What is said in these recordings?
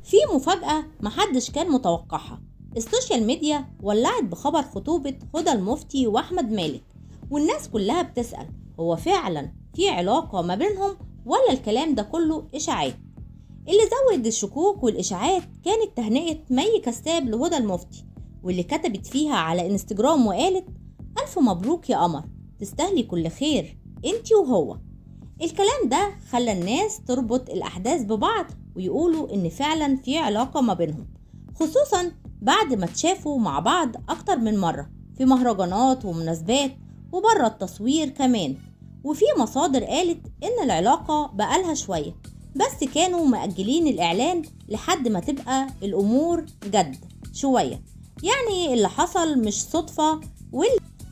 في مفاجأة محدش كان متوقعها. السوشيال ميديا ولعت بخبر خطوبة هدى المفتي وأحمد مالك، والناس كلها بتسأل هو فعلا في علاقة ما بينهم ولا الكلام ده كله إشاعات؟ اللي زود الشكوك والإشاعات كانت تهنئة مي كساب لهدى المفتي، واللي كتبت فيها على انستجرام وقالت: ألف مبروك يا قمر، تستاهلي كل خير انتي وهو. الكلام ده خلى الناس تربط الأحداث ببعض ويقولوا إن فعلا في علاقة ما بينهم، خصوصا بعد ما تشافوا مع بعض أكتر من مرة في مهرجانات ومناسبات وبره التصوير كمان. وفي مصادر قالت إن العلاقة بقالها شوية، بس كانوا مأجلين الإعلان لحد ما تبقى الأمور جد شوية. يعني اللي حصل مش صدفة،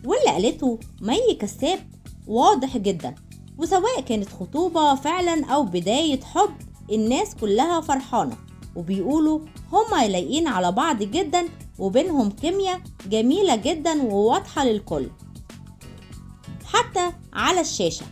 واللي قالته مي كساب واضح جدا. وسواء كانت خطوبة فعلا أو بداية حب، الناس كلها فرحانة وبيقولوا هما لايقين على بعض جدا وبينهم كيمياء جميلة جدا وواضحة للكل حتى على الشاشة.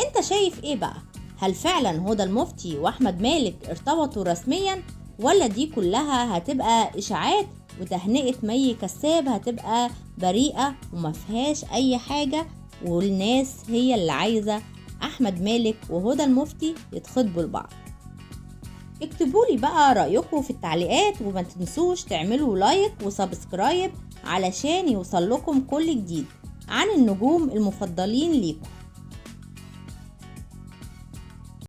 انت شايف ايه بقى؟ هل فعلا هدى المفتي واحمد مالك ارتبطوا رسميا، ولا دي كلها هتبقى اشاعات وتهنئة مي كساب هتبقى بريئة وما فيهاش اي حاجة، والناس هي اللي عايزة احمد مالك وهدى المفتي يتخطبوا لبعض؟ اكتبولي بقى رأيكم في التعليقات، وما تنسوش تعملوا لايك وسبسكرايب علشان يوصل لكم كل جديد عن النجوم المفضلين ليكم.